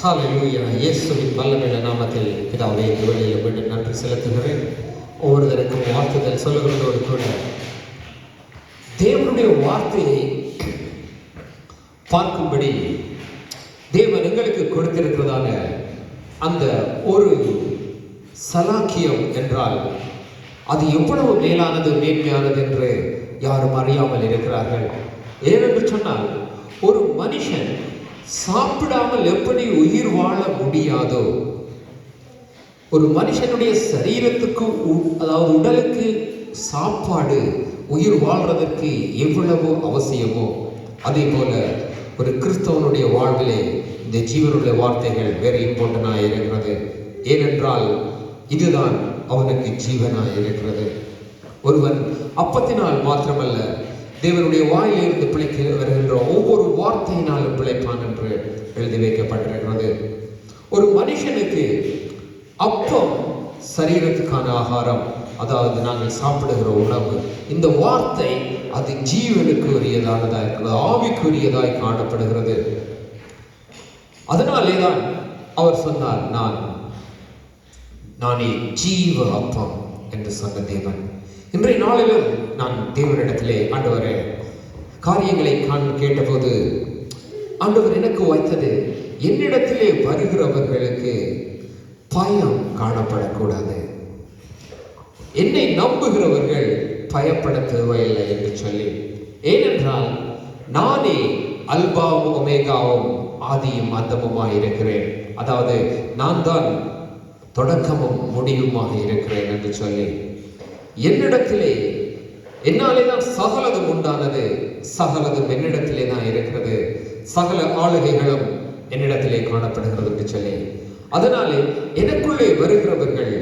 ஹல்லேலூயா. இயேசுவின் வல்லமையுள்ள நாமத்தில் பிதாவே இந்த வேளையில் மீண்டும் நன்றி செலுத்துகிறேன். ஒவ்வொருவருக்கும் வாழ்த்துதல் சொல்லுகிறதோடு கூட தேவனுடைய வார்த்தையை பார்க்கும்படி தேவன் எங்களுக்கு கொடுத்திருக்கிறதான அந்த ஒரு சலாக்கியம் என்றால் அது எவ்வளவு மேலானது மேன்மையானது என்று யாரும் அறியாமல் இருக்கிறார்கள். ஏனென்று சொன்னால் ஒரு மனுஷன் சாப்பிடாமல் எப்படி உயிர் வாழ முடியாதோ, ஒரு மனுஷனுடைய சரீரத்துக்கு அதாவது உடலுக்கு சாப்பாடு உயிர் வாழ்வதற்கு எவ்வளவோ அவசியமோ, அதே போல ஒரு கிறிஸ்தவனுடைய வாழ்விலே இந்த ஜீவனுடைய வார்த்தைகள் வேற இம்பார்ட்டனாக இருக்கிறது. ஏனென்றால் இதுதான் அவனுக்கு ஜீவனாக இருக்கிறது. ஒருவன் அப்பத்தினால் மாத்திரமல்ல, தேவனுடைய வாயிலிருந்து பிழைக்க வருகின்ற ஒவ்வொரு வார்த்தையினாலும் பிழைப்பான் என்று எழுதி வைக்கப்பட்டிருக்கிறது. ஒரு மனுஷனுக்கு அப்பம் சரீரத்துக்கான ஆகாரம், அதாவது நாங்கள் சாப்பிடுகிற உணவு. இந்த வார்த்தை அது ஜீவனுக்கு உரியதானதாக இருக்கிறது, ஆவிக்குரியதாய் காணப்படுகிறது. அதனாலேதான் அவர் சொன்னார், நானே ஜீவ அப்பம் என்று சொன்ன தேவன். இன்றைய நாளிலும் நான் தேவனிடத்திலே ஆண்டவரே காரியங்களை கேட்டபோது ஆண்டவர் எனக்கு வைத்தது, என்னிடத்திலே வருகிறவர்களுக்கு பயம் காணப்படக்கூடாது, என்னை நம்புகிறவர்கள் பயப்பட தேவையில்லை என்று சொல்லி. ஏனென்றால் நானே அல்பாவும் ஒமேகாவும் ஆதியும் அந்தமுமாய் இருக்கிறேன், அதாவது நான் தான் தொடக்கமும் முடிவுமாக இருக்கிறேன் என்று சொல்லி, என்னிடத்திலே என்னாலே தான் சகலதும் உண்டானது, சகலதும் என்னிடத்திலே தான் இருக்கிறது, சகல ஆளுகைகளும் என்னிடத்திலே காணப்படுகிறது என்று சொல்லி, அதனாலே எனக்குள்ளே வருகிறவர்கள்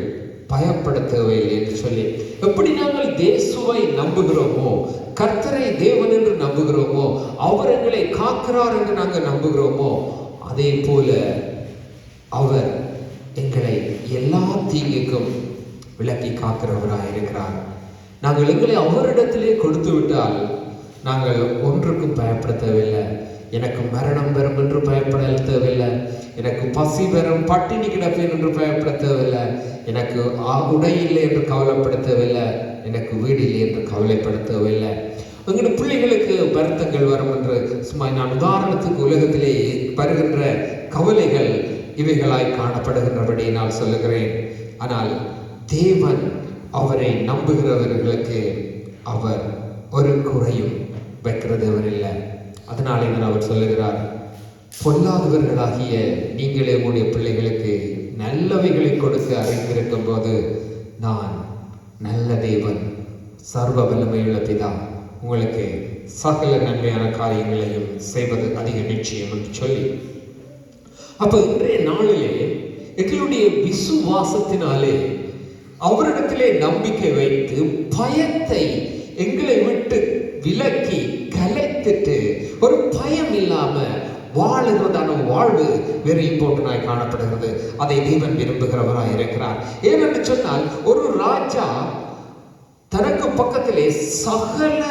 பயப்பட தேவையில்லை என்று சொல்லி. எப்படி நாங்கள் இயேசுவை நம்புகிறோமோ, கர்த்தரை தேவன் என்று நம்புகிறோமோ, அவர் எங்களை காக்கிறார் என்று நாங்கள் நம்புகிறோமோ, அதே போல அவர் எங்களை எல்லா தீங்குக்கும் விலக்கி காக்கிறவராக இருக்கிறார். நாங்கள் எங்களை அவரிடத்திலே கொடுத்து விட்டால் நாங்கள் ஒன்றுக்கும் பயப்பட தேவையில்லை. எனக்கு மரணம் பெறும் என்று பயப்பட தேவையில்லை, எனக்கு பசி பெறும் பட்டினி கிடப்பேன் என்று பயப்பட தேவையில்லை, எனக்கு உடை இல்லை என்று கவலைப்பட தேவையில்லை, எனக்கு வீடு இல்லை என்று கவலைப்பட தேவையில்லை. எங்களுடைய பிள்ளைகளுக்கு வருத்தங்கள் வரும் என்று சும்மா நான் உதாரணத்துக்கு உலகத்திலே வருகின்ற கவலைகள் இவைகளாய் காணப்படுகின்றபடி நான் சொல்லுகிறேன். ஆனால் தேவன் அவரை நம்புகிறவர்களுக்கு அவர் ஒரு குறையும் வைக்கிறதவர் இல்லை. அதனாலே தான் அவர் சொல்லுகிறார், பொல்லாதவர்களாகிய நீங்களே உங்களுடைய பிள்ளைகளுக்கு நல்லவைகளை கொடுத்து அறிந்திருக்கும் போது நான் நல்ல தேவன், சர்வ வல்லமையுள்ள பிதா, உங்களுக்கு சகல நன்மையான காரியங்களையும் செய்வது அதிக நிச்சயம் என்று சொல்லி, அப்ப இன்றைய நாளிலே எங்களுடைய விசுவாசத்தினாலே அவரிடத்திலே நம்பிக்கை வைத்து பயத்தை எங்களை விட்டு விலக்கி கலைத்துட்டு ஒரு பயம் இல்லாம வாழுகிறதான வாழ்வு வெரி இம்பார்ட்டன்டாய் காணப்படுகிறது. அதை தேவன் விரும்புகிறவராய் இருக்கிறார். ஏனென்று சொன்னால் ஒரு ராஜா தனக்கு பக்கத்திலே சகல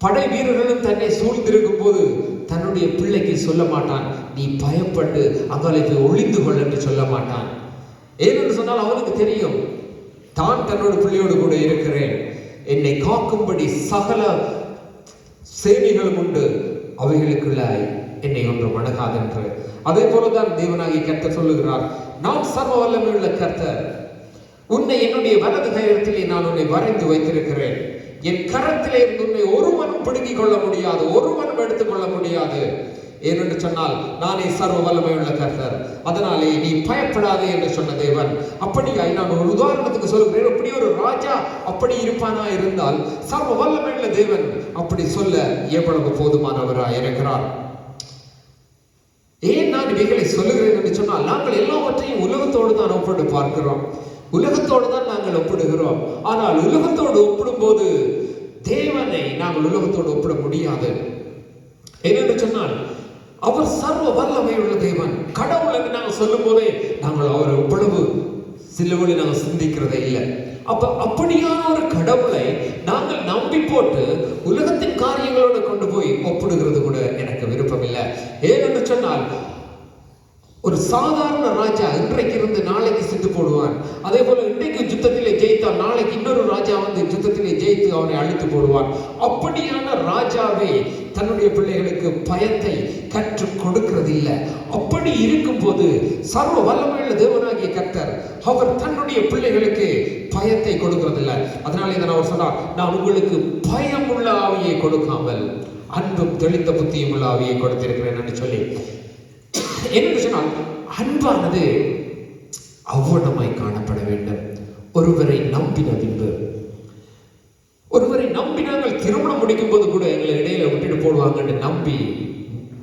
படை வீரர்களும் தன்னை சூழ்ந்திருக்கும் போது தன்னுடைய பிள்ளைக்கு சொல்ல மாட்டான், நீ பயப்பட்டு அங்காலே போய் ஒளிந்து கொள் என்று சொல்ல மாட்டான். ஏனென்று சொன்னால் அவனுக்கு தெரியும், தான் தன்னோட பிள்ளையோடு கூட இருக்கிறேன், என்னை காக்கும்படி சகல சேனைகளும் உண்டு, அவைகளுக்குள்ள என்னை ஒன்றும் அணுகாது என்று. அதே போலதான் தேவனாகிய கர்த்தர் சொல்லுகிறார், நான் சர்வ வல்லமையுள்ள கர்த்தர், உன்னை என்னுடைய வலது கரத்திலே நான் உன்னை வரைந்து வைத்திருக்கிறேன், என் கரத்திலே இருந்து உன்னை ஒருவனும் பிடுங்கிக் கொள்ள முடியாது, ஒருவனும் எடுத்துக் கொள்ள முடியாது. ஏனென்று சொன்னால் நானே சர்வ வல்லமையுள்ள கர்த்தர், அதனாலே நீ பயப்படாதே என்று சொன்ன தேவன். அப்படியாய் நான் ஒரு உதாரணத்துக்கு சொல்லுகிறேன், அப்படி ஒரு ராஜா அப்படி இருப்பானா இருந்தால் சர்வ வல்லமையுள்ள தேவன் அப்படி சொல்ல எவ்வளவு போதுமானவராய் இருக்கிறார். ஏன் நான் இவைகளை சொல்லுகிறேன் என்று சொன்னால், நாங்கள் எல்லாவற்றையும் உலகத்தோடு தான் ஒப்பிட்டு பார்க்கிறோம், உலகத்தோடு தான் நாங்கள் ஒப்பிடுகிறோம். ஆனால் உலகத்தோடு ஒப்பிடும் போது தேவனை நாங்கள் உலகத்தோடு ஒப்பிட முடியாது. ஏனென்று சொன்னால் அவர் சர்வ வல்லமையுள்ள தேவன், கடவுள் என்று நாங்கள் சொல்லும் போதே நாங்கள் அவரை எவ்வளவு சிலுவையில் நாங்கள் சிந்திக்கிறதே இல்லை. அப்படியான ஒரு கடவுளை நாங்கள் நம்பி போட்டு உலகத்தின் காரியங்களோடு கொண்டு போய் ஒப்பிடுகிறது கூட எனக்கு விருப்பம் இல்லை. ஏனென்று சொன்னால் ஒரு சாதாரண ராஜா இன்றைக்கு இருந்து நாளைக்கு செத்து போடுவான். அதே போல இன்றைக்கு யுத்தத்திலே ஜெயித்தால் நாளைக்கு இன்னொரு ராஜா வந்து யுத்தத்திலே ஜெயித்து அவனை அழித்து போடுவான். அப்படியான ராஜாவே தன்னுடைய பிள்ளைகளுக்கு பயத்தை கற்றுக் கொடுக்கிறது இல்லை. அப்படி இருக்கும்போது சர்வ வல்லமையுள்ள தேவனாகிய கர்த்தர் அவர் தன்னுடைய பிள்ளைகளுக்கு பயத்தை கொடுக்கிறதில்லை. அதனாலே தான் அவர் சொன்னார், நான் உங்களுக்கு பயமுள்ள ஆவியை கொடுக்காமல் அன்பும் தெளிந்த புத்தியும் உள்ள ஆவியை கொடுத்திருக்கிறேன் என்று சொல்லி. என்ன சொன்னால், அன்பானது அவ்வளமாய் காணப்பட வேண்டும். ஒருவரை நம்பின பின்பு, ஒருவரை நம்பி நாங்கள் திருமணம் முடிக்கும் போது கூட எங்களை இடையில விட்டுட்டு போடுவாங்கன்னு நம்பி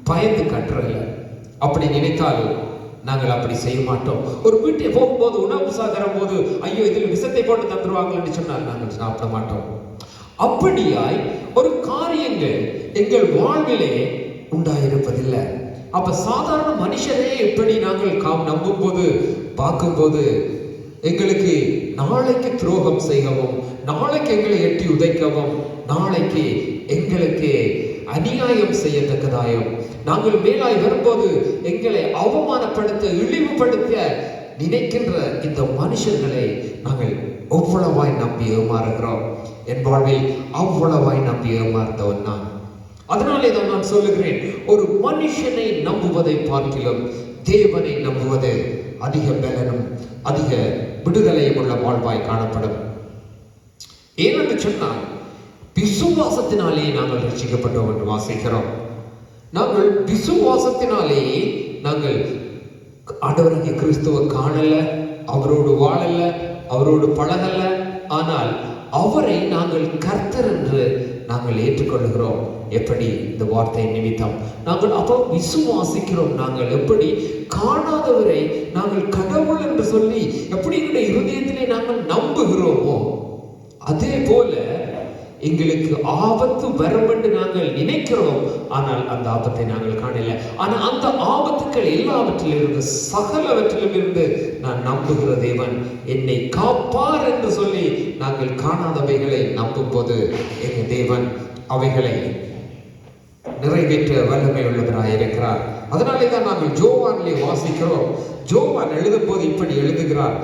பயந்து கட்டுறதில்ல. அப்படி நினைத்தால் நாங்கள் அப்படி செய்ய மாட்டோம். ஒரு வீட்டை போகும்போது உணவு சாதரும் போது ஐயோ இதில் விஷத்தை போட்டு தந்துருவாங்கன்னு சொன்னால் நாங்கள் சாப்பிட மாட்டோம். அப்படியாய் ஒரு காரியங்கள் எங்கள் வாழ்விலே உண்டாயிருப்பதில்லை. அப்ப சாதாரண மனுஷரே எப்படி நாங்கள் நம்பும் போது பார்க்கும்போது எங்களுக்கு நாளைக்கு துரோகம் செய்யவும், நாளைக்கு எங்களை எட்டி உதைக்கவும், நாளைக்கு எங்களுக்கு அநியாயம் செய்யத்தக்கதாயும், நாங்கள் மேலாய் வரும்போது எங்களை அவமானப்படுத்த இழிவுபடுத்த நினைக்கின்ற இந்த மனுஷர்களை நாங்கள் அவ்வளவாய் நம்பி ஏமாறுகிறோம். என் வாழ்வில் அவ்வளவாய் நம்பி ஏமாறுத்தவன் நான். அதனாலே தான் நான் சொல்லுகிறேன், ஒரு மனுஷனை நம்புவதை பார்க்கிலும் தேவனை நம்புவது அதிக பலனும் அதிக விடுதலையும் உள்ள வாழ்வாய் காணப்படும். ஏனென்று சொன்னால், விசுவாசத்தினாலே நாங்கள் ரட்சிக்கப்பட்டோம் என்று வாசிக்கிறோம். நாங்கள் விசுவாசத்தினாலேயே நாங்கள் ஆண்டவராகிய கிறிஸ்துவை காணல, அவரோடு வாழல, அவரோடு பழகல, ஆனால் அவரை நாங்கள் கர்த்தர் என்று நாங்கள் ஏற்றுக்கொள்கிறோம். எப்படி? இந்த வார்த்தை நிமித்தம் நாங்கள் அப்போ விசுவாசிக்கிறோம். நாங்கள் எப்படி காணாதவரை நாங்கள் கடவுள் என்று சொல்லி எப்படி எங்களுடைய இருதயத்திலே நாங்கள் நம்புகிறோமோ, அதே போல எங்களுக்கு ஆபத்து வரும் என்று நாங்கள் நினைக்கிறோம். ஆனால் அந்த ஆபத்தை நாங்கள் காணல. ஆனால் அந்த ஆபத்துக்கள் எல்லாவற்றிலிருந்து, சகலவற்றிலும் இருந்து நான் நம்புகிற தேவன் என்னை காப்பார் என்று சொல்லி நாங்கள் காணாதவைகளை நம்பும் போது எங்கள் தேவன் அவைகளை நிறைவேற்ற வல்லமை உள்ளவராய் இருக்கிறார். அதனாலே தான் நாங்கள் ஜோவானிலே வாசிக்கிறோம். ஜோவான் எழுதும் போது இப்படி எழுதுகிறார்,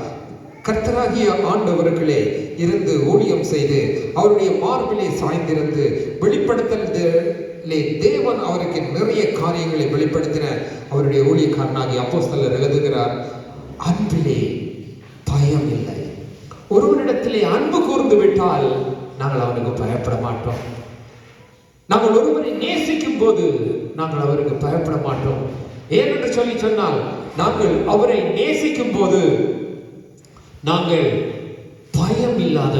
கர்த்தராகிய ஆண்டவர்களே இருந்து ஊழியம் செய்து அவருடைய மார்பிலே சாய்ந்திருந்து வெளிப்படுத்தலே தேவன் அவருக்கு நிறைய காரியங்களை வெளிப்படுத்தின அவருடைய ஊழியக்காரனாகிய அப்போஸ்தலர் எழுதுகிறார், அன்பிலே பயம் இல்லை. ஒருவனிடத்திலே அன்பு கூர்ந்து விட்டால் நாங்கள் அவனுக்கு பயப்பட மாட்டோம். நாங்கள் ஒருவரை நேசிக்கும் போது நாங்கள் அவருக்கு பயப்பட மாட்டோம். ஏனென்று சொல்லி சொன்னால், நாங்கள் அவரை நேசிக்கும் போது நாங்கள் பயம் இல்லாத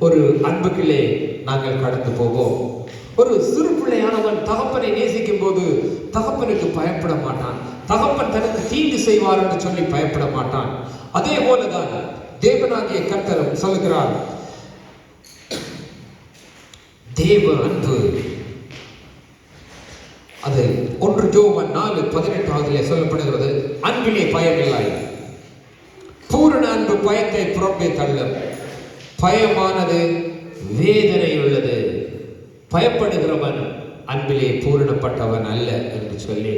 ஒரு அன்புக்குள்ளே நாங்கள் கடந்து போவோம். ஒரு சிறு பிள்ளையானவன் தகப்பனை நேசிக்கும் போது தகப்பனுக்கு பயப்பட மாட்டான். தகப்பன் தனக்கு தீங்கு செய்வார் என்று சொல்லி பயப்பட மாட்டான். அதே போலதான் தேவனாகிய கர்த்தர் சொல்லுகிறார், தேவ அன்பு அது 1 யோவான் 4:18 சொல்லப்படுகிறது, அன்பிலே பயமில்லை, பூரண அன்பு பயத்தை புறம்பே தள்ளும், பயமானது வேதனை உள்ளது, பயப்படுகிறவன் அன்பிலே பூரணப்பட்டவன் அல்ல என்று சொல்லி.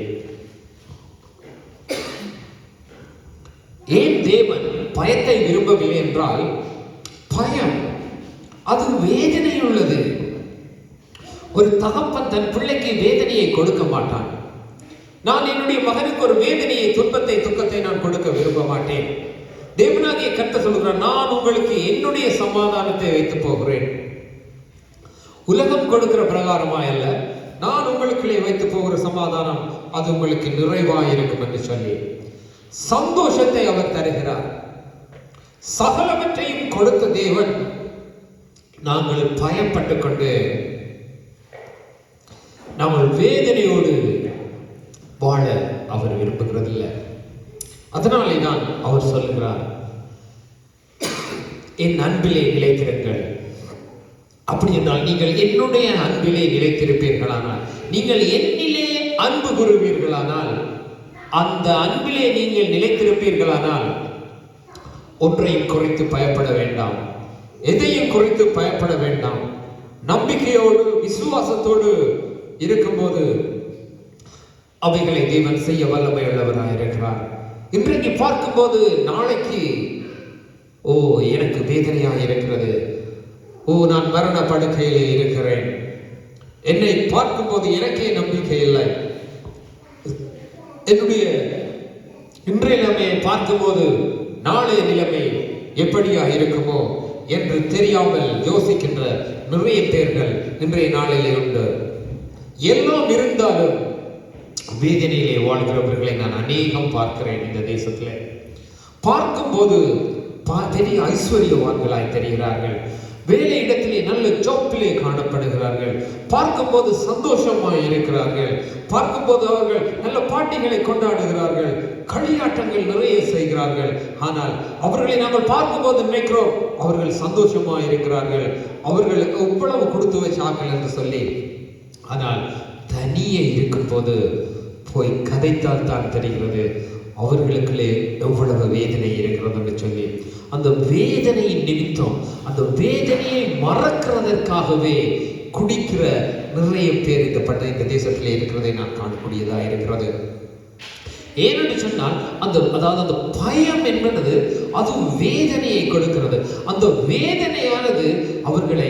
ஏன் தேவன் பயத்தை விரும்பவில்லை என்றால், பயம் அது வேதனை உள்ளது. ஒரு தகப்பன் தன் பிள்ளைக்கு வேதனையை கொடுக்க மாட்டான். நான் என்னுடைய மகனுக்கு ஒரு வேதனையை, துன்பத்தை, துக்கத்தை நான் கொடுக்க விரும்ப மாட்டேன். தேவனாகிய கர்த்தர் சொல்கிறார், நான் உங்களுக்கு என்னுடைய சமாதானத்தை வைத்து போகிறேன், உலகம் கொடுக்கிற பிரகாரமாய் அல்ல, நான் உங்களுக்குள்ளே வைத்து போகிற சமாதானம் அது உங்களுக்கு நிறைவாய் இருக்கும் என்று சொல்லி சந்தோஷத்தை அவர் தருகிறார். சகலவற்றையும் கொடுத்த தேவன் நாங்கள் பயப்பட்டு கொண்டு நாங்கள் வேதனையோடு வாழ அவர் விரும்புகிறதில்லை. அதனாலே தான் அவர் சொல்லுகிறார், என் அன்பிலே நிலைத்திருங்கள். அப்படி என்றால் நீங்கள் என்னுடைய அன்பிலே நிலைத்திருப்பீர்களானால், நீங்கள் என்னிலே அன்பு கூறுவீர்களானால், அந்த அன்பிலே நீங்கள் நிலைத்திருப்பீர்களானால் ஒன்றையும் குறைத்து பயப்பட வேண்டாம், எதையும் குறைத்து பயப்பட வேண்டாம். நம்பிக்கையோடு விசுவாசத்தோடு இருக்கும்போது அவைகளை தேவன் செய்ய வல்லமை உள்ளவராக இருக்கிறார். இன்றைக்கு பார்க்கும்போது நாளைக்கு எனக்கு வேதனையாக இருக்கிறது, நான் மரண படுக்கையிலே இருக்கிறேன், என்னை பார்க்கும்போது எனக்கே நம்பிக்கை இல்லை, என்னுடைய இன்றைய நிலைமையை பார்க்கும்போது நாளைய நிலைமை எப்படியா இருக்குமோ என்று தெரியாமல் யோசிக்கின்ற நிறைய பேர்கள் இன்றைய நாளிலே உண்டு. எல்லாம் இருந்தாலும் வேதனையிலே வாழ்கிறவர்களை நான் அநேகம் பார்க்கிறேன். இந்த தேசத்தில் பார்க்கும்போது பெரிய ஐஸ்வர்யவான்களாய் தெரிகிறார்கள், வேலை இடத்திலே நல்ல ஜாப்பிலே காணப்படுகிறார்கள், பார்க்கும்போது சந்தோஷமாய் இருக்கிறார்கள், பார்க்கும்போது அவர்கள் நல்ல பாட்டிகளை கொண்டாடுகிறார்கள், களியாட்டங்கள் நிறைய செய்கிறார்கள். ஆனால் அவர்களை நாங்கள் பார்க்கும்போது நினைக்கிறோம் அவர்கள் சந்தோஷமாய் இருக்கிறார்கள், அவர்களுக்கு எவ்வளவு கொடுத்து வச்சார்கள் என்று சொல்லி. ஆனால் தனியே இருக்கும் போது போய் கதைத்தால் தான் தெரிகிறது அவர்களுக்குள்ளே எவ்வளவு வேதனை இருக்கிறது என்று சொல்லி. அந்த வேதனையின் நிமித்தம், அந்த வேதனையை மறக்கிறதற்காகவே குடிக்கிற நிறைய பேர் இந்த தேசத்திலே இருக்கிறதை நான் காணக்கூடியதா இருக்கிறது. ஏனென்று சொன்னால் அந்த பயம் என்பது அது வேதனையை கொடுக்கிறது. அந்த வேதனையானது அவர்களை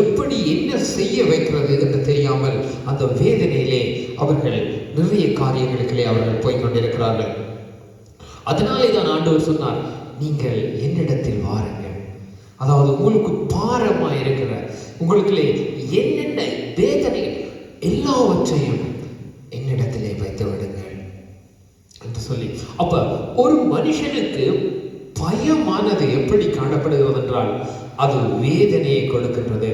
எப்படி என்ன செய்ய வைக்கிறது என்று தெரியாமல் அந்த வேதனையிலே அவர்கள் நிறைய காரியங்களுக்கிலே அவர்கள் போய்கொண்டிருக்கிறார்கள். அதனாலே தான் ஆண்டவர் சொன்னார், நீங்கள் என்னிடத்தில் வாருங்கள். அதாவது உங்களுக்கு பாரமாய் இருக்கிற உங்களுக்குள்ளே என்னென்ன வேதனை எல்லாவற்றையும் என்னிடத்திலே வைத்து விடுங்கள் என்று சொல்லி. அப்ப ஒரு மனுஷனுக்கு பயமானது எப்படி காணப்படுகிறது என்றால் அது வேதனையை கொடுக்கின்றது.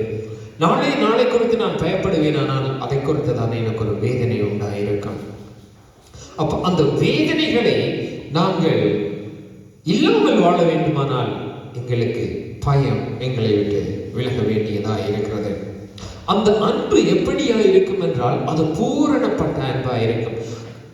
நாளை குறித்து நான் பயப்படுவேனானால் அதை குறித்து தான் எனக்கு ஒரு வேதனை உண்டாயிருக்கும். அப்ப அந்த வேதனைகளை நாங்கள் இல்லாமல் வாழ வேண்டுமானால் எங்களுக்கு பயம் எங்களை விட்டு விலக வேண்டியதா இருக்கிறது. அந்த அன்பு எப்படியா இருக்கும் என்றால் அது பூரணப்பட்ட அன்பா இருக்கும்.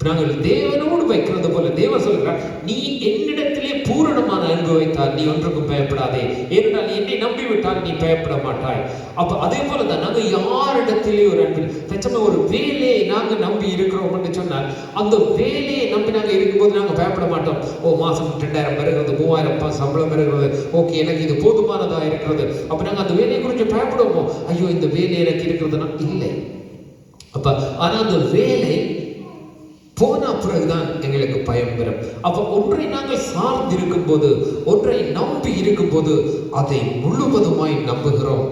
நாங்கள் தேவனோடு வைக்கிறது போல தேவன் சொல்கிறார், நீ என்னிடத்திலே பூரணமான அன்பு வைத்தால் நீ ஒன்றுக்கும் பயப்படாதே, ஏனென்றால் என்னை நம்பிவிட்டால் நீ பயப்பட மாட்டாய். அப்ப அதே போலதான் நாங்கள் யாரிடத்திலே ஒரு அன்பு நிச்சயமா ஒரு வேலையை நாங்கள் நம்பி இருக்கிறோம் என்று சொன்னால் அந்த வேலையை நம்பி நாங்கள் இருக்கும்போது நாங்கள் பயப்பட மாட்டோம். மாசம் 2000 வருகிறது, 3000 சம்பளம் வருகிறது, ஓகே எனக்கு இது போதுமானதா இருக்கிறது. அப்ப நாங்கள் அந்த வேலையை குறித்து பயப்படுவோமோ, ஐயோ இந்த வேலை எனக்கு இருக்கிறதுனா இல்லை. அப்ப ஆனா அந்த வேலை போன பிறகுதான் எங்களுக்கு பயம் வரும். அப்ப ஒன்றை நாங்கள் சார்ந்து இருக்கும் போது, ஒன்றை நம்பி இருக்கும் போது அதை முழுவதுமாய் நம்புகிறோம்.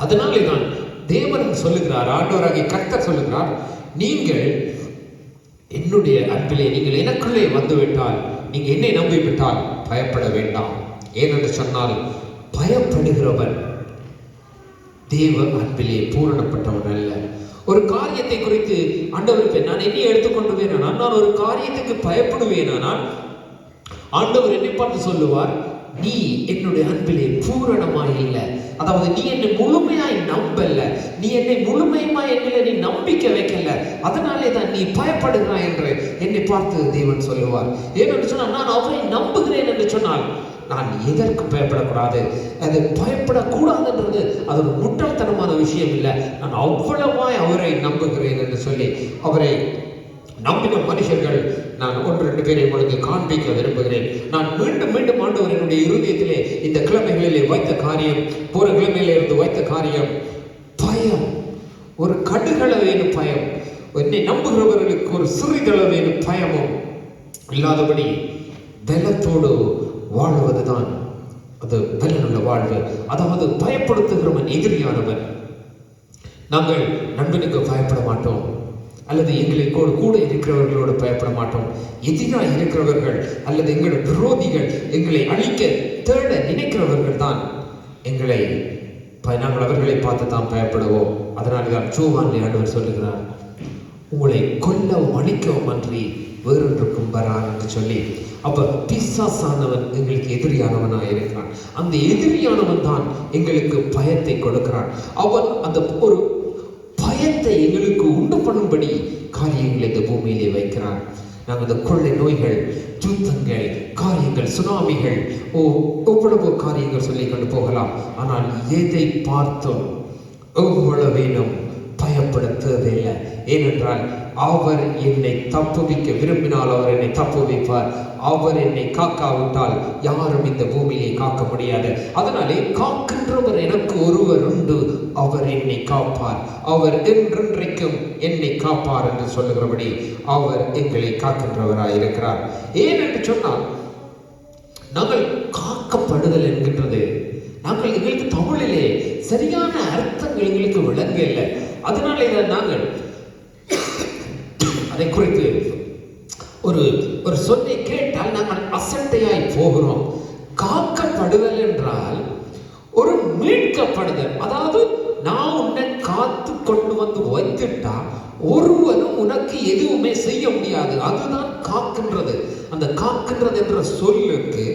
அதனாலே தான் தேவன் சொல்லுகிறார், ஆண்டவராகிய கர்த்தர் சொல்லுகிறார், நீங்கள் என்னுடைய அன்பிலே நீங்கள் எனக்குள்ளே வந்துவிட்டால், நீங்க என்னை நம்பிவிட்டால் பயப்பட வேண்டாம். ஏனென்று சொன்னால் பயப்படுகிறவன் தேவ அன்பிலே பூரணப்பட்டவன் அல்ல. ஒரு காரியத்தை குறித்து ஆண்டவருக்கு நான் என்னை எடுத்துக்கொண்டுவேனால், நான் ஒரு காரியத்துக்கு பயப்படுவேனால் ஆண்டவர் என்னை பார்த்து சொல்லுவார், நீ என்னுடைய அன்பிலே பூரணமாய் இல்லை. அதாவது நீ என்னை முழுமையாய் நம்பல, நீ என்னை முழுமையாய் என்னில நீ நம்பிக்கை வைக்கல, அதனாலே தான் நீ பயப்படுகிறாய் என்று என்னை பார்த்து தேவன் சொல்லுவார். ஏனென்று சொன்னால் நான் அவரை நம்புகிறேன் என்று சொன்னால் நான் எதற்கு பயப்படக்கூடாது, அது பயப்படக்கூடாதுன்றது அது ஒரு முட்டாள்தனமான விஷயம் இல்லை. நான் அவ்வளவாய் அவரை நம்புகிறேன் என்று சொல்லி அவரை நம்பின மனுஷர்கள் நான் 1-2 பேரை உங்களுக்கு காண்பிக்க விரும்புகிறேன். நான் மீண்டும் மீண்டும் ஆண்டவர் என்னுடைய இருதயத்திலே இந்த கிழமைகளிலே வைத்த காரியம், போற கிழமையில இருந்து வைத்த காரியம் பயம். ஒரு கடுகளவேனு பயம், என்னை நம்புகிறவர்களுக்கு ஒரு சிறிதளவேனு பயமும் இல்லாதபடி பலத்தோடு வாழ்வதுதான் அது பலனுள்ள வாழ்வு. அதாவது பயப்படுத்துகிறவன் எதிரியானவன். நாங்கள் நண்பனுக்கு பயப்பட மாட்டோம், அல்லது எங்களை கூட இருக்கிறவர்களோடு பயப்பட மாட்டோம். எதிராக இருக்கிறவர்கள் அல்லது எங்கள் விரோதிகள், எங்களை அழிக்க தேட நினைக்கிறவர்கள் தான் நாங்கள் அவர்களை பார்த்து தான் பயப்படுவோம். அதனால்தான் சோவானிலே ஆண்டவர் சொல்லுகிறார், உங்களை கொல்லவும் அழிக்கவும் அன்றி வேறொன்றுக்கும் வரான் என்று சொல்லி. அப்ப பிசாசானவன் எங்களுக்கு எதிரியானவனாக இருக்கிறான். அந்த எதிரியானவன் தான் எங்களுக்கு பயத்தை கொடுக்கிறான். அவன் அந்த ஒரு பயத்தை எங்களுக்கு உண்டு பண்ணும்படி காரியங்களை இந்த பூமியிலே வைக்கிறான். நாங்கள் இந்த கொள்ளை நோய்கள், யுத்தங்கள், காரியங்கள், சுனாமிகள், எவ்வளவு காரியங்கள் சொல்லி கொண்டு போகலாம். ஆனால் எதை பார்த்தோம் எவ்வளவேனும் பயப்பட தேவையில்லை. ஏனென்றால் அவர் என்னை தப்புவிக்க விரும்பினால் அவர் என்னை தப்புவிப்பார். அவர் என்னை காக்காவிட்டால் யாரும் இந்த பூமியை காக்க முடியாது. அதனாலே காக்கின்றவர் எனக்கு ஒருவர் உண்டு, அவர் என்னை காப்பார், அவர் என்றென்றைக்கும் என்னை காப்பார் என்று சொல்லுகிறபடி அவர் எங்களை காக்கின்றவராய் இருக்கிறார். ஏன் என்று சொன்னால், நாங்கள் காக்கப்படுதல் என்கின்றது நாங்கள் எங்களுக்கு தமிழிலே சரியான அர்த்தங்கள் எங்களுக்கு விளங்க இல்லை. அதனாலே நாங்கள் அதை குறித்து ஒரு சொல்லை கேட்டால் நாங்கள் அசட்டையாய் போகிறோம். காக்கப்படுதல் என்றால் ஒரு மீட்கப்படுதல். அதாவது நான் உன்னை காத்து கொண்டு வந்து வைத்துட்டா ஒருவனும் உனக்கு எதுவுமே செய்ய முடியாது. அதுதான் காக்கின்றது. அந்த காக்கின்றது என்ற சொல்லுக்கு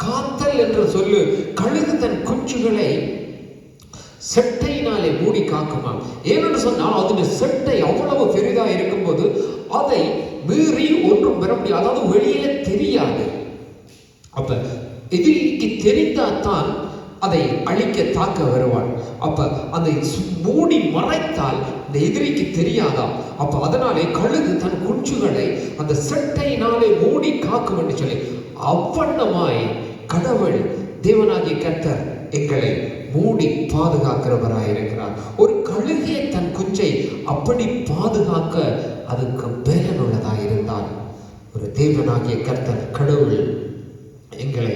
காத்தல் என்ற சொல்லு, கழுகு தன் குஞ்சுகளை செட்டையினாலே மூடி காக்குமாம். ஏனென்று சொன்னால் அதனுடைய செட்டை அவ்வளவு பெரிதா இருக்கும்போது அதை மீறி ஒன்றும் பெற முடியாது. அதாவது வெளியில தெரியாது. அப்ப எதிரிக்கு தெரிந்தால்தான் அதை அழிக்க தாக்க வருவான். அப்ப அதை மூடி மறைத்தால் இந்த எதிரிக்கு தெரியாதாம். அப்ப அதனாலே கழுகு தன் குஞ்சுகளை அந்த செட்டையினாலே மூடி காக்கும் என்று சொல்லி அவ்வண்ணமாய் கடவுள் தேவனாகிய கர்த்தர் எங்களை மூடி பாதுகாக்கிறவராய் இருக்கிறார். ஒரு கழுகே தன் குஞ்சை அப்படி பாதுகாக்க அதுக்கு பலனுள்ளதாக இருந்தால், ஒரு தேவனாகிய கர்த்தர் கடவுள் எங்களை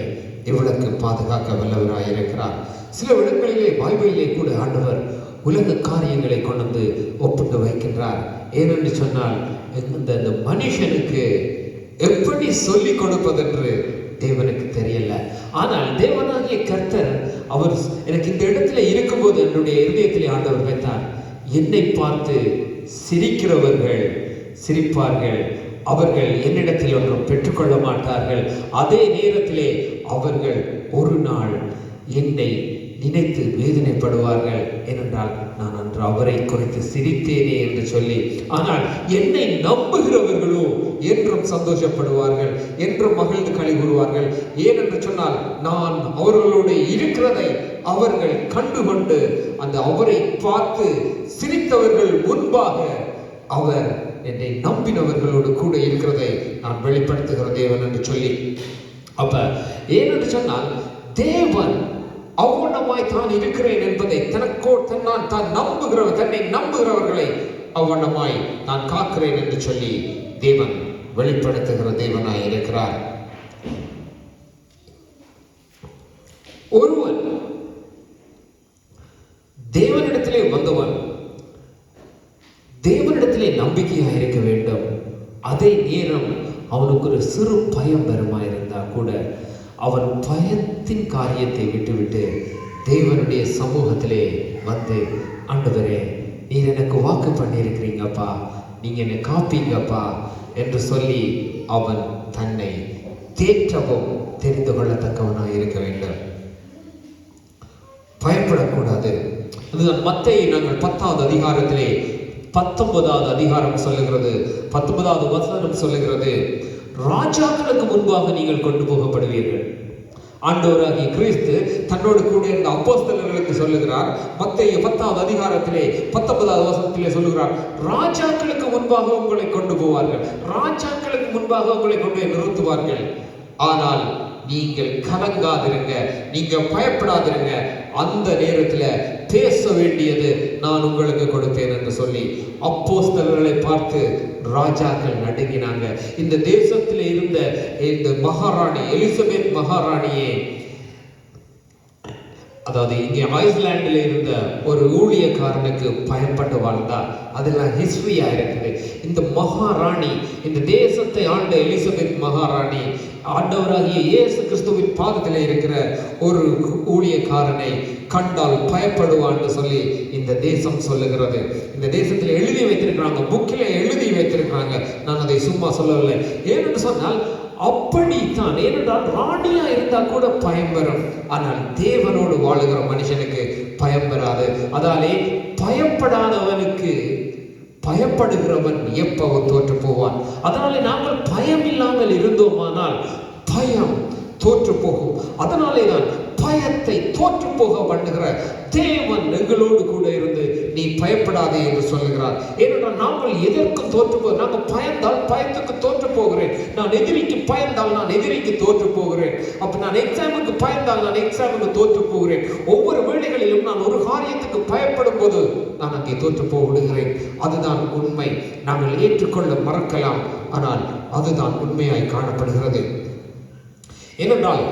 எவ்வளவுக்கு பாதுகாக்க வல்லவராய் இருக்கிறார். சில இடங்களிலே பைபிளிலே கூட ஆண்டவர் உலக காரியங்களை கொண்டு வந்து ஒப்பிட்டு வைக்கின்றார். ஏனென்று சொன்னால், இந்த மனுஷனுக்கு எப்படி சொல்லிக் கொடுப்பதென்று தேவனுக்கு தெரியல. ஆனால் தேவனாகிய கர்த்தர் அவர் எனக்கு இந்த இடத்துல இருக்கும்போது என்னுடைய இருதயத்திலே ஆண்டவர் வைத்தார், என்னை பார்த்து சிரிக்கிறவர்கள் சிரிப்பார்கள், அவர்கள் என்னிடத்தில் ஒன்றும் பெற்றுக்கொள்ள மாட்டார்கள். அதே நேரத்திலே அவர்கள் ஒரு நாள் என்னை நினைத்து வேதனைப்படுவார்கள். ஏனென்றால் நான் அன்று அவரை குறித்து சிரித்தேனே என்று சொல்லி. ஆனால் என்னை நம்புகிறவர்களோ என்றும் சந்தோஷப்படுவார்கள், என்றும் மகிழ்ந்து களி கூறுவார்கள். ஏனென்று சொன்னால், நான் அவர்களோடு இருக்கிறதை அவர்கள் கண்டுகொண்டு அந்த அவரை பார்த்து சிரித்தவர்கள் முன்பாக அவர் என்னை நம்பினவர்களோடு கூட இருக்கிறதை நான் வெளிப்படுத்துகிற தேவன் என்று சொல்லி. அப்ப ஏனென்று சொன்னால், தேவன் அவ்வண்ணமாய் தான் இருக்கிறேன் என்பதை தன்னை நம்புகிறவர்களை அவ்வண்ணமாய் நான் காக்கிறேன் என்று சொல்லி தேவன் வெளிப்படுத்துகிற தேவனாய் இருக்கிறார். ஒருவன் தேவனிடத்திலே வந்தவன் தேவனிடத்திலே நம்பிக்கையாக இருக்க வேண்டும். அதே நேரம் அவனுக்கு ஒரு சிறு பயம் வருமாயிருந்தா கூட அவன் பயத்தின் காரியத்தை விட்டுவிட்டு தேவனுடைய சமூகத்திலே வந்து, ஆண்டவரே, நீர் எனக்கு வாக்கு பண்ணியிருக்கிறீங்கப்பா, நீங்க என்னை காப்பீங்கப்பா என்று சொல்லி அவன் தன்னை தேற்றவும் தெரிந்து கொள்ளத்தக்கவனாக இருக்க வேண்டும். பயப்படக்கூடாது. அதுதான் மத்தேயு நாங்கள் 10வது அதிகாரத்திலே 19வது அதிகாரம் சொல்லுகிறது, 19வது வசனம் சொல்லுகிறது, ராஜாக்களுக்கு முன்பாக நீங்கள் கொண்டு போகப்படுவீர்கள். ஆண்டவராகிய கிறிஸ்து தன்னோடு கூட இருந்த அப்போஸ்தலர்களுக்கு சொல்லுகிறார். மத்தேயு 10வது அதிகாரத்திலே 19வது வசனத்திலே சொல்லுகிறார், ராஜாக்களுக்கு முன்பாக உங்களை கொண்டு போவார்கள், ராஜாக்களுக்கு முன்பாக உங்களை கொண்டு நிறுத்துவார்கள். ஆனால் நீங்கள் கலங்காதிருங்க, நீங்க பயப்படாதிருங்க, அந்த நேரத்துல பேச வேண்டியது நான் உங்களுக்கு கொடுப்பேன் என்று சொல்லி அப்போஸ்தலர்களை பார்த்து ராஜாக்கள் நடுங்கினாங்க. இந்த தேசத்தில் இருந்த இந்த மகாராணி எலிசபெத் மகாராணியே, அதாவது இங்கே ஐஸ்லாண்டில் இருந்த ஒரு ஊழியக்காரனுக்கு பயப்பட்டு வாழ்ந்தா. அதெல்லாம் ஹிஸ்டரியா இருக்குது. இந்த மகாராணி, இந்த தேசத்தை ஆண்ட எலிசபெத் மகாராணி ஆண்டவராகிய இயேசு கிறிஸ்துவின் பாதத்தில் இருக்கிற ஒரு ஊழியக்காரனை கண்டால் பயப்படுவான்னு சொல்லி இந்த தேசம் சொல்லுகிறது. இந்த தேசத்தில் எழுதி வைத்திருக்கிறாங்க, புக்கில எழுதி வைத்திருக்கிறாங்க. நான் அதை சும்மா சொல்லவில்லை. ஏனென்று சொன்னால் அப்படித்தான். ஏனென்றால் ராணியா இருந்தா கூட பயம் வரும், ஆனால் தேவனோடு வாழுகிற மனுஷனுக்கு பயம் வராது. அதாலே பயப்படாதவனுக்கு பயப்படுகிறவன் எப்பவும் தோற்று போவான். அதனாலே நாங்கள் பயம் இல்லாமல் இருந்தோமானால் பயம் தோற்று போகும். அதனாலே தான் பயத்தை தோற்று போக பண்ணுகிற தேவன் எங்களோடு கூட இருந்து நீ பயப்படாதே என்று சொல்லுகிறார். ஏனென்றால் நாங்கள் எதற்கும் தோற்று போகிறோம். நாங்கள் பயந்தால் பயத்துக்கு தோற்று போகிறேன். நான் எதிரிக்கு பயந்தால் நான் எதிரிக்கு தோற்று போகிறேன். அப்ப நான் எக்ஸாமுக்கு பயந்தால் நான் எக்ஸாமுக்கு தோற்று போகிறேன். ஒவ்வொரு வேளைகளிலும் நான் ஒரு காரியத்துக்கு பயப்படும் போது நான் அங்கே தோற்று போடுகிறேன். அதுதான் உண்மை. நாங்கள் ஏற்றுக்கொள்ள மறக்கலாம், ஆனால் அதுதான் உண்மையாய் காணப்படுகிறது. ஏனென்றால்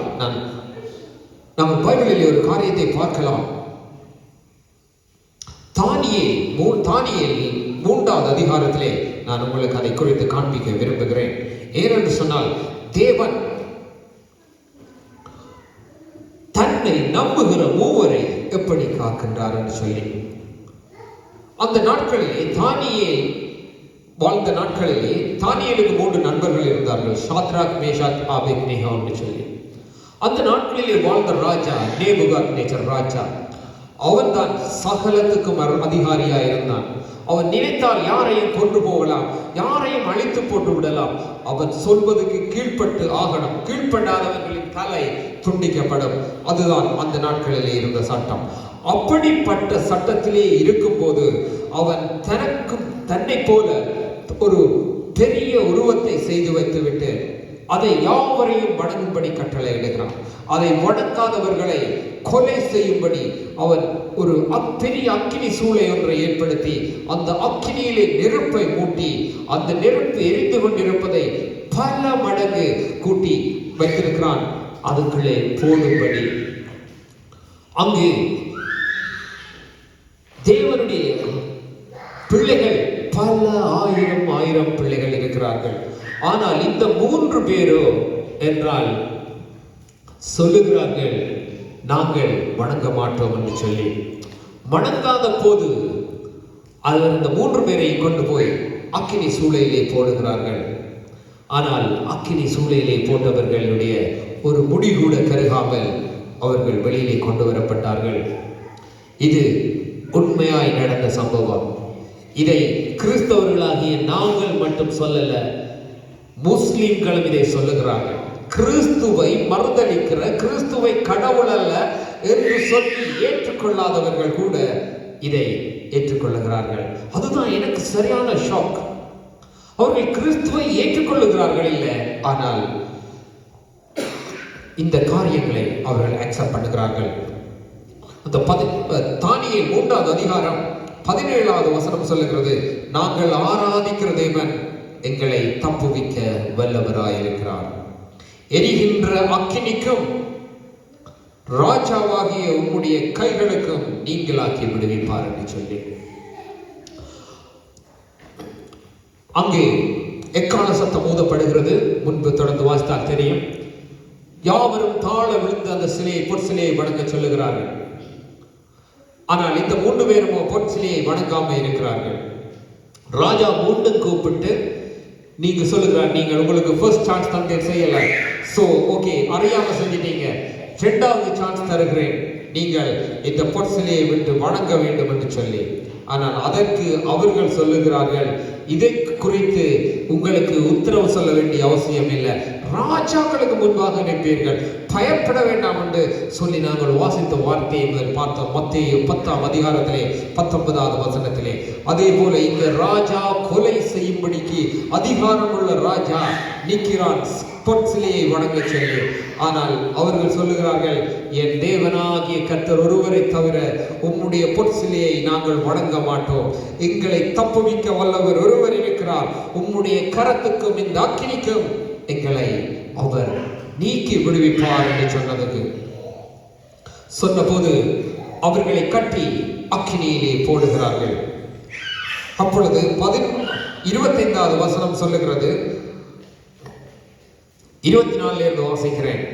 நாம் பைபிளில் ஒரு காரியத்தை பார்க்கலாம். தானியேல் 3வது அதிகாரத்திலே நான் உங்களுக்கு அதை குறித்து காண்பிக்க விரும்புகிறேன். ஏனென்று சொன்னால், தேவன் தன்னை நம்புகிற மூவரை எப்படி காக்கின்றார் என்று சொல்லி, அந்த நாட்களிலே தானியேல் வாழ்ந்த நாட்களிலே தானியேலுக்கு 3 நண்பர்கள் இருந்தார்கள். சாத்ராக், மேஷாக், ஆபேத்நேகோ என்று சொல்லி. அந்த நாட்களிலே வாழ்ந்த ராஜா நேபுகாத்நேச்சர் ராஜா. அவன் தான் சகலத்துக்கும் அதிகாரியா இருந்தான். அவன் நினைத்தால் யாரையும் கொண்டு போகலாம், யாரையும் அழித்து போட்டு விடலாம். அவன் சொல்வதற்கு கீழ்ப்பட்டு ஆகணும். கீழ்ப்படாதவர்களின் தலை துண்டிக்கப்படும். அதுதான் அந்த நாட்களிலே இருந்த சட்டம். அப்படிப்பட்ட சட்டத்திலே இருக்கும் போது அவன் தன்னை போல ஒரு பெரிய உருவத்தை செய்து வைத்துவிட்டு அதை யாவரையும் வணங்கும்படி கட்டளை இடுகிறான். அதை வணங்காதவர்களை கொலை செய்யும்படி அவன் ஒரு பெரிய அக்கினி சூளை ஒன்றை ஏற்படுத்தி அந்த அக்கினியிலே நெருப்பை மூட்டி அந்த நெருப்பு எரிந்து கொண்டிருப்பதை பல மடங்கு கூட்டி வைத்திருக்கிறான். அதுக்குள்ளே போடும்படி அங்கு தேவனுடைய பிள்ளைகள் பல ஆயிரம் பிள்ளைகள் இருக்கிறார்கள். ஆனால் இந்த 3 பேரோ என்றால் சொல்லுகிறார்கள், நாங்கள் வணங்க மாட்டோம் என்று சொல்லி. வணங்காத போது அவர் இந்த 3 பேரை கொண்டு போய் அக்கினி சூளையிலே போடுகிறார்கள். ஆனால் அக்கினி சூளையிலே போட்டவர்களுடைய ஒரு முடி கூட கருகாமல் அவர்கள் வெளியிலே கொண்டு வரப்பட்டார்கள். இது உண்மையாய் நடந்த சம்பவம். இதை கிறிஸ்தவர்களாகிய நாங்கள் மட்டும் சொல்லல, முஸ்லிம்களும் இதை சொல்லுகிறார்கள். கிறிஸ்துவை மறுதலிக்கிற, கிறிஸ்துவை கடவுள் அல்ல என்று சொல்லி ஏற்றுக்கொள்ளாதவர்கள் கூட இதை ஏற்றுக்கொள்ளுகிறார்கள். அதுதான் எனக்கு சரியான ஷாக். அவர்கள் கிறிஸ்துவை ஏற்றுக்கொள்ளுகிறார்கள் இல்லை, ஆனால் இந்த காரியங்களை அவர்கள் அக்செப்ட் பண்ணுகிறார்கள். அந்த தானியேல் 3வது அதிகாரம் 17வது வசனம் சொல்லுகிறது, நாங்கள் ஆராதிக்கிற தேவன் எங்களை தப்புவிக்க வல்லவராயிருக்கிறார். எரிகின்ற அக்கினிக்கும் ராஜாவாகிய உம்முடைய கைகளுக்கும் நீங்களாக்கி விடுவிப்பார் என்று சொல்லி அங்கே எக்கால சத்தம் ஊதப்படுகிறது. முன்பு தொடர்ந்து வாசித்தால் தெரியும். யாவரும் தாழ விழுந்து அந்த சிலையை, பொற்சிலையை வணங்க சொல்லுகிறார்கள். ஆனால் இந்த 3 பேரும் பொற்சிலையை வணங்காம இருக்கிறார்கள். ராஜா மீண்டும் கூப்பிட்டு, நீங்க சொல்லுகிறார், நீங்கள் உங்களுக்கு ஃபர்ஸ்ட் சான்ஸ் தந்தே செய்யல, சோ ஓகே, அறியாம செஞ்சிட்டீங்க, 2வது சான்ஸ் தருகிறேன், நீங்கள் இந்த பொற்சிலையை விட்டு வணங்க வேண்டும் என்று சொல்லி. ஆனால் அதற்கு அவர்கள் சொல்லுகிறார்கள், இதை குறித்து உங்களுக்கு உத்தரவு சொல்ல வேண்டிய அவசியம் இல்லை, ராஜாக்களுக்கு முன்பாக நிற்பீர்கள், பயப்பட வேண்டாம் என்று சொல்லி நாங்கள் வாசித்த வார்த்தையை பார்த்தோம். மத்தேயு 10ஆம் அதிகாரத்திலே 19வது வசனத்திலே. அதே போல இங்க ராஜா கொலை செய்யும்படிக்கு அதிகாரம் உள்ள ராஜா நிற்கிறான் பொற்சிலையை வணங்க சொல்லி. ஆனால் அவர்கள் சொல்லுகிறார்கள், என் தேவனாகிய கர்த்தர் ஒருவரை தவிர உம்முடைய பொற்சிலையை நாங்கள் வணங்க மாட்டோம், எங்களை தப்புவிக்க வல்லவர் ஒருவர் இருக்கிறார், உம்முடைய கரத்துக்கும் இந்த அக்கினிக்கும் எங்களை அவர் நீக்கி விடுவிப்பார் என்று சொன்னபோது அவர்களை கட்டி அக்கினியிலே போடுகிறார்கள். அப்பொழுது 25வது வசனம் சொல்லுகிறது, 24 வாசிக்கிறேன்.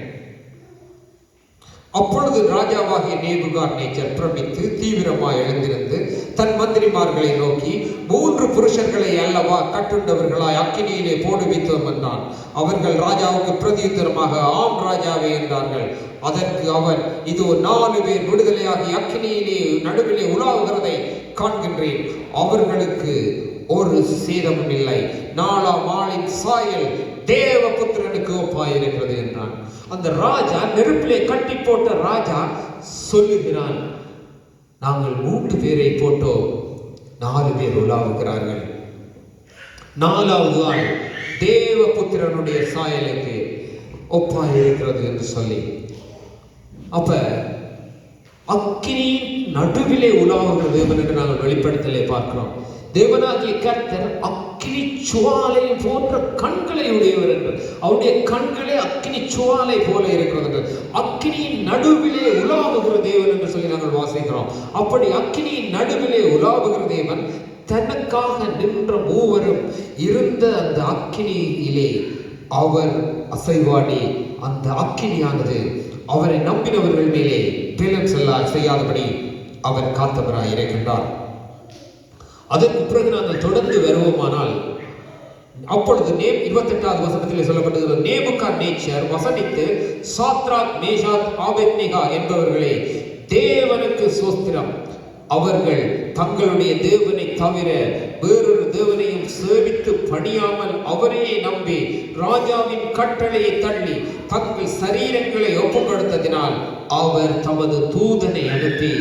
அப்பொழுது ராஜாவாகிய நேபுகாத்நேச்சர் பிரமித்து தீவிரமாய் எழுந்திருந்து தன் மந்திரிமார்களை நோக்கி, 3 புருஷர்களை அல்லவா கட்டுண்டவர்களாய் அக்கினியிலே போடுவித்தோம் என்றான். அவர்கள் ராஜாவுக்கு பிரதியுத்தரமாக, ஆம் ராஜாவே என்றார்கள். அதற்கு அவன், இதோ 4 பேர் விடுதலையாகி அக்கினியிலே நடுவிலே உலாவுகிறதை காண்கின்றேன், அவர்களுக்கு ஒரு சேதமும் இல்லை, 4ஆம் ஆளின் சாயல் தேவபுத்திரனுக்கு ஒப்பாயிருக்கிறது என்றான். அந்த ராஜா, நெருப்பிலே கட்டி போட்ட ராஜா சொல்லுகிறான், நாங்கள் 3 பேரை போட்டோம், 4 பேர் உலாவுகிறார்கள். 4வது ஆள் தேவபுத்திரனுடைய சாயலுக்கு ஒப்பாய் இருக்கிறது என்று சொல்லி, அப்ப அக்கினியின் நடுவிலே உலாவுகிற தேவன் என்று நாங்கள் வெளிப்படுத்தலே பார்க்கிறோம். தேவனாகிய கர்த்தர் அக்கினி சுவாலை போன்ற கண்களை உடையவர் என்று, அவருடைய கண்களே அக்கினி சுவாலை போல இருக்கிறது. அக்கினியின் நடுவிலே உலாவுகிற தேவன் என்று சொல்லி நாங்கள் வாசிக்கிறோம். அப்படி அக்கினியின் நடுவிலே உலாவுகிற தேவன் தனக்காக நின்ற மூவரும் இருந்த அந்த அக்கினியிலே அவர் அசைவாடி அந்த அக்கினியானது அவரை நம்பினவர்கள் மேலே பேலம் செய்யாதபடி அவர் காத்தவராய் இருக்கின்றார். அதற்கு பிறகு நாங்கள் தொடர்ந்து வருவோமானால், அப்பொழுது 28வது வசனத்தில் சொல்லப்பட்டிருக்கிறது, நேபுகாத்நேச்சர் வசனித்து சாத்ராக் மேஷாக் ஆபேத்நேகோ என்பவர்களே, தேவனுக்கு ஸ்தோத்திரம், அவர்கள் தங்களுடைய தேவனை தவிர வேறொரு தேவனையும் சேவித்து பணியாமல் அவரையே நம்பி ராஜாவின் கட்டளையை தள்ளி தங்கள் சரீரங்களை ஒப்புக் கொடுத்ததினால் அவர் தமது தூதனை அனுப்பி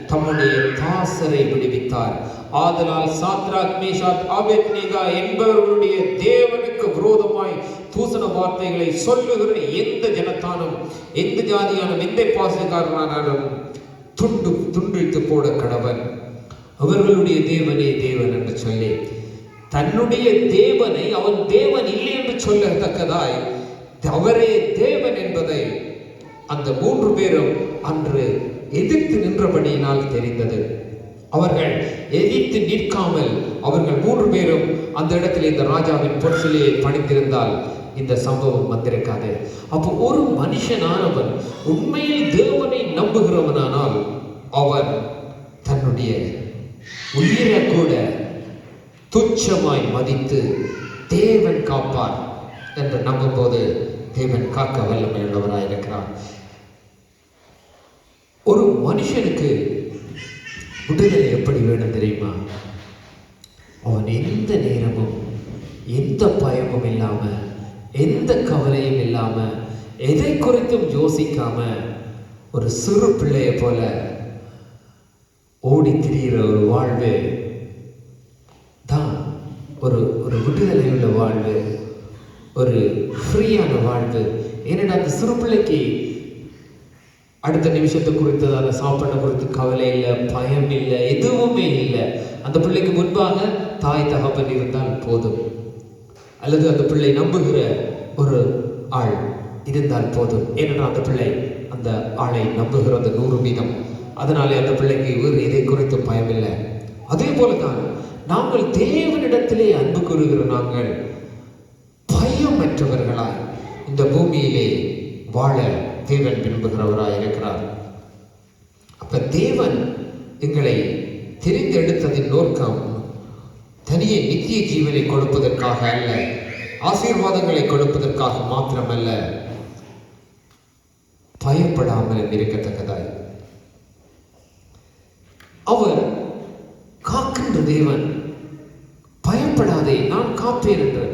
தம்முடைய தாசரை விடுவித்தார். ஆதலால் சாத்ராக் மேஷாக் ஆபேத்நேகோ என்பவர்களுடைய தேவனுக்கு விரோதமாய் தூசண வார்த்தைகளை சொல்லுகிற எந்த ஜனத்தானும் எந்த ஜாதியானும் எந்த பாசக்காரனாலும் துண்டித்து போட கடவன். அவர்களுடைய தேவனே தேவன் என்று சொல்லி தன்னுடைய தேவனை அவன் தேவன் இல்லை என்று சொல்லத்தக்கதாய் அவரே தேவன் என்பதை அந்த 3 பேரும் அன்று எதிர்த்து நின்றபடியினால் தெரிந்தது. அவர்கள் எதிர்த்து நிற்காமல் அவர்கள் 3 பேரும் அந்த இடத்தில் இந்த ராஜாவின் பொற்சிலையை பணிந்திருந்தால் இந்த சம்பவம் வந்திருக்காது. அப்போ ஒரு மனுஷனானவன் உண்மையில் தேவனை நம்புகிறவனானால் அவன் தன்னுடைய உயிரை கூட துச்சமாய் மதித்து தேவன் காப்பார் என்று நம்பும் போது தேவன் காக்க வல்லமை உள்ளவராய் இருக்கிறார். ஒரு மனுஷனுக்கு விடுதலை எப்படி வேணும் தெரியுமா? அவன் எந்த நேரமும் எந்த பயமும் இல்லாம, எந்த கவலையும் இல்லாம, எதை குறித்தும் யோசிக்காம ஒரு சிறு பிள்ளையை போல ஓடி திரிகிற ஒரு வாழ்வு தான் ஒரு விடுதலை உள்ள வாழ்வு, ஒரு ஃப்ரீயான வாழ்வு. ஏன்னா அந்த சிறு பிள்ளைக்கு அடுத்த நிமிஷத்தை குறித்ததான சாப்பாட்டை குறித்து கவலை இல்லை, பயம் இல்லை, எதுவுமே இல்லை. அந்த பிள்ளைக்கு முன்பாக தாய் தகப்பன் இருந்தால் போதும், அல்லது அந்த பிள்ளை நம்புகிற ஒரு ஆள் இருந்தால் போதும். ஏனென்றால் அந்த பிள்ளை அந்த ஆளை நம்புகிறது 100%. அதனாலே அந்த பிள்ளைக்கு வேறு எதை குறித்து பயம் இல்லை. அதே போலதான் நாங்கள் தேவனிடத்திலே அன்பு கூறுகிற நாங்கள் பயமற்றவர்களாய் இந்த பூமியிலே வாழ தேவன் விரும்புகிறவராய் இருக்கிறார். அப்ப தேவன் எங்களை தெரிந்தெடுத்ததின் நோக்கம் தனியே நித்திய ஜீவனை கொடுப்பதற்காக அல்ல, ஆசீர்வாதங்களை கொடுப்பதற்காக மாத்திரமல்ல, பயப்படாமல் இருக்கத்தக்கதாய். அவர் காக்கின்ற தேவன். பயப்படாதே, நான் காப்பேன் என்று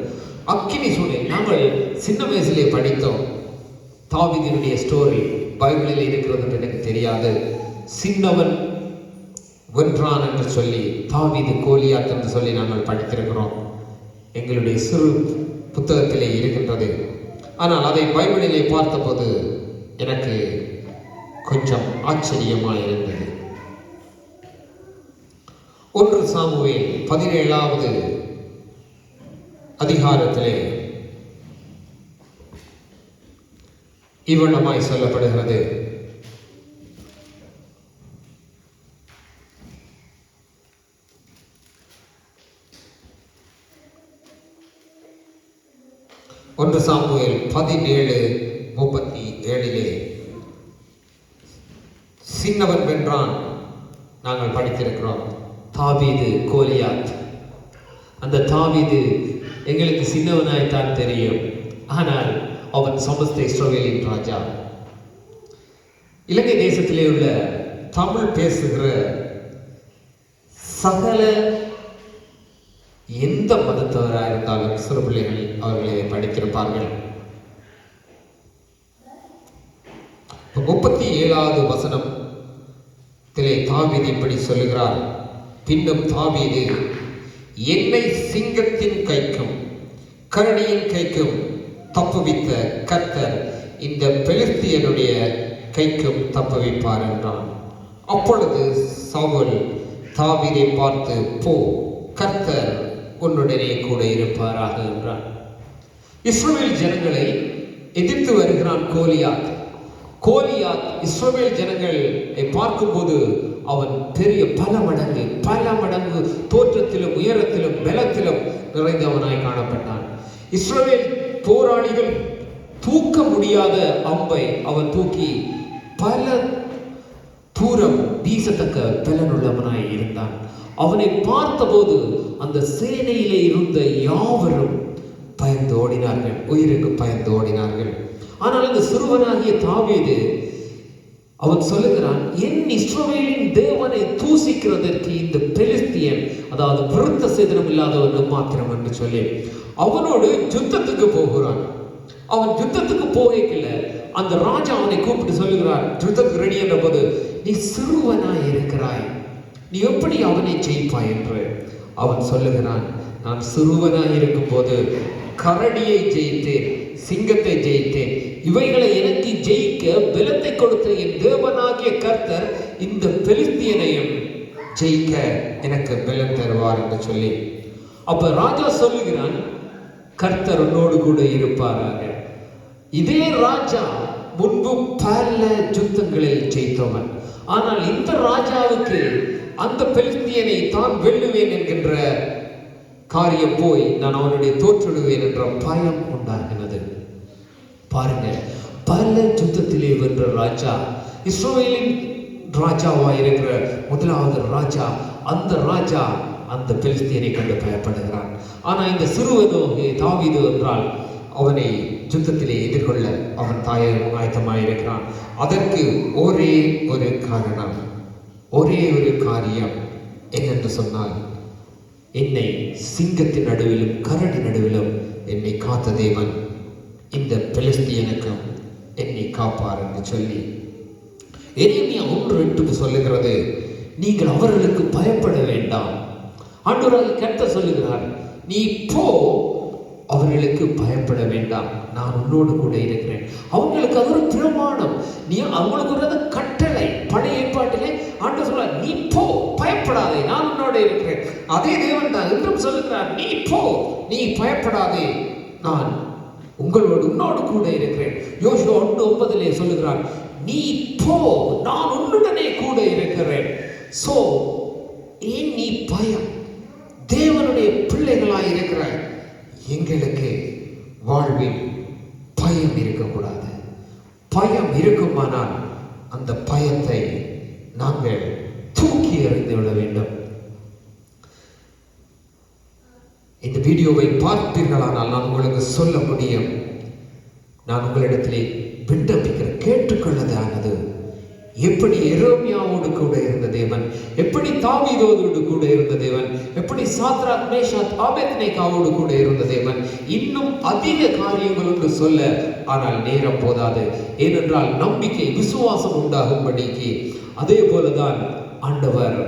அக்கினி சூளை. நாங்கள் சின்ன வயசிலே படித்தோம். தாவீதினுடைய ஸ்டோரி பைபிளில் இருக்கிறது என்று எனக்கு தெரியாது. சின்னவன் வென்றான் என்று சொல்லி தாவீது கோலியாத் என்று சொல்லி நாங்கள் படித்திருக்கிறோம். எங்களுடைய சிறு புத்தகத்திலே இருக்கின்றது. ஆனால் அதை பைபிளிலே பார்த்தபோது எனக்கு கொஞ்சம் ஆச்சரியமாக இருந்தது. 1 சாமுவேல் 17வது அதிகாரத்திலே இவ்வண்ணமாய் சொல்லப்படுகிறது. ஒன்று சாமுவேல் 17:37 சின்னவன் வென்றான் நாங்கள் படித்திருக்கிறோம். தாவீது கோலியாத். அந்த தாவீது எங்களுக்கு சின்னவனாய்த்தான் தெரியும், ஆனால் அவன் சமஸ்த இஸ்ரவேலின் ராஜா. இலங்கை தேசத்திலே உள்ள தமிழ் பேசுகிற சகல எந்த மதத்தவராக இருந்தாலும் சிறு பிள்ளைகள் அவர்களை படித்திருப்பார்கள். 37வது வசனத்திலே தாவீது இப்படி சொல்லுகிறார். பின்னும் தாவீது, என்னை சிங்கத்தின் கைக்கும் கரடியின் கைக்கும் தப்புவித்த கர்த்தர் இந்த பெலிஸ்தியனுடைய கைக்கும் தப்புவிப்பார் என்றான். அப்பொழுது சவுல் தாவீதை பார்த்து, போ, கர்த்தர் உன்னுடனே கூட இருப்பாராக என்றான். இஸ்ரவேல் ஜனங்களை எதிர்த்து வருகிறான் கோலியாத். இஸ்ரவேல் ஜனங்களை பார்க்கும்போது அவன் பெரிய பல மடங்கு தோற்றத்திலும் உயரத்திலும் பலத்திலும் நிறைந்தவனாய் காணப்பட்டான். இஸ்ரவேல் போராளிகள் தூக்க முடியாத அம்பை அவன் தூக்கி பல தூரம் வீசத்தக்க பலனுள்ளவனாய் இருந்தான். அவனை பார்த்தபோது அந்த சேனையிலே இருந்த யாவரும் பயந்து ஓடினார்கள், உயிருக்கு பயந்து ஓடினார்கள். ஆனால் அந்த சிறுவனாகிய தாவீது அவன் சொல்லுகிறான், என் இஸ்ரவேலின் தேவனை தூசிக்கிறதற்கு இந்த பெலிஸ்தியன், அதாவது விருத்த சேதனம் இல்லாதவன் மாத்திரம் என்று சொல்லி அவனோடு யுத்தத்துக்கு போகிறான். அவன் யுத்தத்துக்கு போகல, அந்த ராஜா அவனை கூப்பிட்டு சொல்லுகிறார், யுத்தத்துக்கு ரெடி என்ற போது, நீ சிறுவனாய் இருக்கிறாய், நீ எப்படி அவனை ஜெயிப்பாய் என்று அவன் சொல்லுகிறான். நான் சிறுவனாய் இருக்கும் போது கரடியை ஜெயித்தேன், சிங்கத்தை ஜெயித்தேன், இவைகளை எனக்கு ஜெயிக்க பலத்தை கொடுத்த என் தேவனாகிய கர்த்தர் இந்த பெலிஸ்தியனையும் ஜெயிக்க எனக்கு பலம் தருவார் என்று சொல்லி அப்ப ராஜா சொல்லுகிறான், கர்த்தர் உன்னோடு கூட இருப்பாராக. இதே ராஜா முன்பு பல யுத்தங்களை ஜெயித்தவன். ஆனால் இந்த ராஜாவுக்கு அந்த பெலிஸ்தியனை தான் வெல்லுவேன் என்கின்ற காரியம் போய் நான் அவனுடைய தோற்றுடுவேன் என்ற பயம் உண்டாகினது. பாருங்க, பல யுத்தத்திலே வென்ற ராஜா, இஸ்ரவேலின் ராஜாவாக இருக்கிற முதலாவது ராஜா, அந்த ராஜா அந்த பெலிஸ்தியனை கண்டு பயப்படுகிறான். ஆனா இந்த சிறுவனோ தாவீது என்றால் அவனை யுத்தத்திலே எதிர்கொள்ள அவன் தாயும் ஆயத்தமாயிருக்கிறான். அதற்கு ஒரே ஒரு காரணம், ஒரே ஒரு காரியம் என்னென்று சொன்னால், என்னை சிங்கத்தின் நடுவிலும் கரடி நடுவிலும் என்னை காத்த தேவன் இந்த பெலிஸ்தியனுக்கும் என்னை காப்பார் என்று சொல்லி எரேமியா 1:8 சொல்லுகிறது, நீங்கள் அவர்களுக்கு பயப்பட வேண்டாம். ஆண்டவராகிய கர்த்தர் சொல்லுகிறார், நீ போ, அவர்களுக்கு பயப்பட வேண்டாம், நான் உன்னோடு கூட இருக்கிறேன். அவங்களுக்கு அது ஒரு பிரமாணம், நீ அவங்களுக்கு ஒரு கட்டளை. பழைய ஏற்பாட்டிலே ஆண்டவர் சொல்றார், நீ போ, பயப்படாதே, நான் உன்னோட இருக்கிறேன். அதே தேவன் தான் என்றும் சொல்லுகிறார், நீ போ, நீ பயப்படாதே, நான் உன்னோடு கூட இருக்கிறேன். யோசுவா 1:9 சொல்லுகிறார், நீ போ, நான் உன்னுடனே கூட இருக்கிறேன். சோ ஏன் நீ பயம்? தேவனுடைய பிள்ளைகளாய் இருக்கிறாய். எங்களுக்கு வாழ்வில் பயம் இருக்கக்கூடாது. பயம் இருக்குமானால் அந்த பயத்தை நாங்கள் தூக்கி எறிந்து விட வேண்டும். இந்த வீடியோவை பார்த்தீர்களானால் நான் உங்களுக்கு சொல்ல முடியும், நான் உங்களிடத்திலே விண்ணப்பிக்கிற கேட்டுக்கொள்ளதானது, எப்படி எரேமியாவோடு கூட இருந்த தேவன், எப்படி தாவீதோடு கூட இருந்த தேவன், எப்படி சாத்ராக் மேஷாக் ஆபேத்நேகோவோடு கூட இருந்த தேவன், இன்னும் அதிக காரியங்கள் ஒன்று சொல்ல, ஆனால் நேரம் போதாது. ஏனென்றால் நம்பிக்கை விசுவாசம் உண்டாகும்படிக்கு அதே போலதான் ஆண்டவர்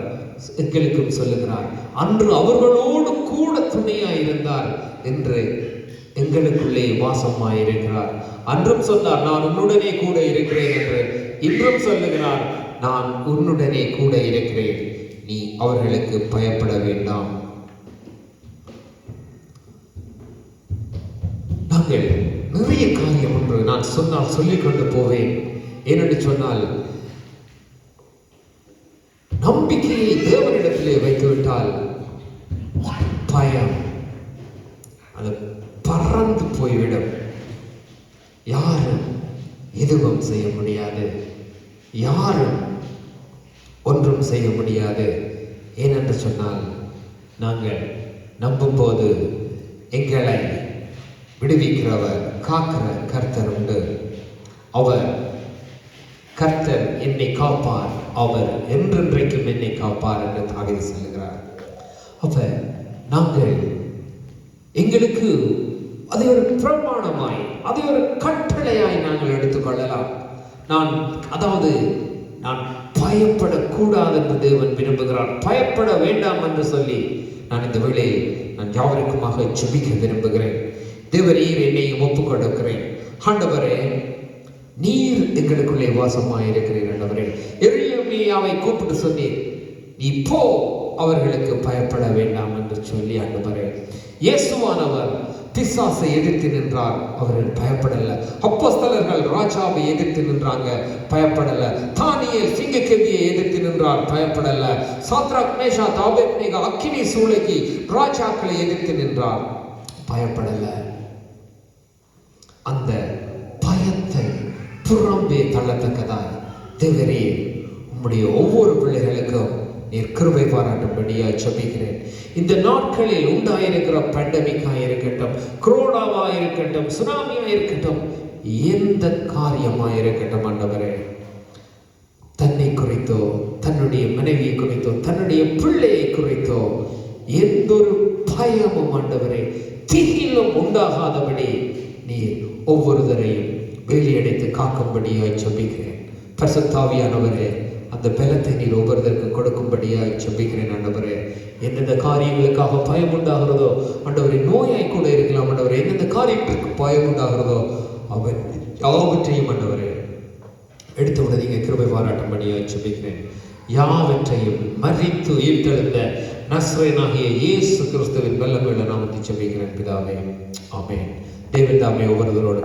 எங்களுக்கும் சொல்லுகிறார், அன்று அவர்களோடு கூட துணையாய் இருந்தார் என்று எங்களுக்குள்ளே வாசமாயிருக்கிறார். அன்றும் சொன்னார், நான் உன்னுடனே கூட இருக்கிறேன் என்று. இன்றும் சொல்லுகிறார், நான் உன்னுடனே கூட இருக்கிறேன், நீ அவர்களுக்கு பயப்பட வேண்டாம். நாங்கள் நிறைய காரியம் ஒன்று நான் சொன்னால் சொல்லிக் கொண்டு போவேன். ஏனென்று சொன்னால், நம்பிக்கையை தேவனிடத்திலே வைத்துவிட்டால் பயம் அது பறந்து போய்விடும். யாரும் எதுவும் செய்ய முடியாது, யாரும் ஒன்றும் செய்ய முடியாது. ஏனென்று சொன்னால், நாங்கள் நம்பும் போது எங்களை விடுவிக்கிறவர், காக்கிற கர்த்தர் உண்டு. அவர் கர்த்தர் என்னை காப்பார், அவர் என்றென்றைக்கும் என்னை காப்பார் என்று தாவீது சொல்லுகிறார். அப்ப நாங்கள் எங்களுக்கு அதை ஒரு பிரமாணமாய், அதை ஒரு கட்டளையாய் நாங்கள் எடுத்துக்கொள்ளலாம். அதாவது நான் பயப்படக்கூடாது என்று தேவன் விரும்புகிறார். பயப்பட வேண்டாம் என்று சொல்லி நான் இந்த வேளையை நான் யாவருக்குமாக ஜெபிக்க விரும்புகிறேன். தேவரீர் என்னையும் ஒப்புக் கொடுக்கிறேன். ஆண்டவரே, நீர் எங்களுக்குள்ளே வாசமாயிருக்கிறீர். ஆண்டவரே, எரேமியாவை கூப்பிட்டு சொன்னீர், நீ போ, அவர்களுக்கு பயப்பட வேண்டாம் என்று சொல்லி. ஆண்டவரே, இயேசுவானவர் பிசாசை எதிர்த்து நின்றார், அவர்கள் பயப்படல. அப்போஸ்தலர்கள் ராஜாவை எதிர்த்து நின்றாங்க, பயப்படல. தானியேல் சிங்கக்கெபியை எதிர்த்து நின்றார், பயப்படல. சாத்ராக் மேஷாக் ஆபேத்நேகோ அக்கினி சூளைக்கு ராஜாக்களை எதிர்த்து நின்றார், பயப்படல. அந்த பயத்தை புறம்பே தள்ளத்தக்கதாய் தேவரே உம்முடைய ஒவ்வொரு பிள்ளைகளுக்கும் நீர் கிருபை பாராட்டும்படியாய் ஜெபிக்கிறேன். இந்த நாட்களில் உண்டாயிருக்கிற பேண்டமிக்கா இருக்கட்டும், கொரோனாவா இருக்கட்டும், சுனாமியா இருக்கட்டும், எந்த காரியமா இருக்கட்டும், ஆண்டவரே, தன்னை குறித்தோ, தன்னுடைய மனைவியை குறித்தோ, தன்னுடைய பிள்ளையை குறித்தோ எந்த ஒரு பயமும், ஆண்டவரே, திகிலும் உண்டாகாதபடி நீர் ஒவ்வொருவரையும் வேலியடைத்து காக்கும்படியாய் ஜெபிக்கிறேன். பரிசுத்த ஆவியானவரே, அந்த பலத்தை நீர் ஒவ்வொருவருக்கும் கொடுக்கும்படியாய் ஜெபிக்கிறேன். ஆண்டவரே, எந்தெந்த காரியங்களுக்காக பயம் உண்டாகிறதோ, ஆண்டவரே, நோயாய் கூட இருக்கலாம், ஆண்டவரே, எந்தெந்த காரியங்களுக்கு பயம் உண்டாகிறதோ அவர் யாவற்றையும் ஆண்டவரே எடுத்து விட நீங்க கிருபை பாராட்டும்படியாய் ஜெபிக்கிறேன். யாவற்றையும் மரித்து உயிர்த்தெழுந்த நஸ்ரேனாகிய இயேசு கிறிஸ்துவின் வல்லமையுள்ள நாமத்தை ஜெபிக்கிறேன் பிதாவே, ஆமென். தேவன் தாமே ஒவ்வொருவரோடு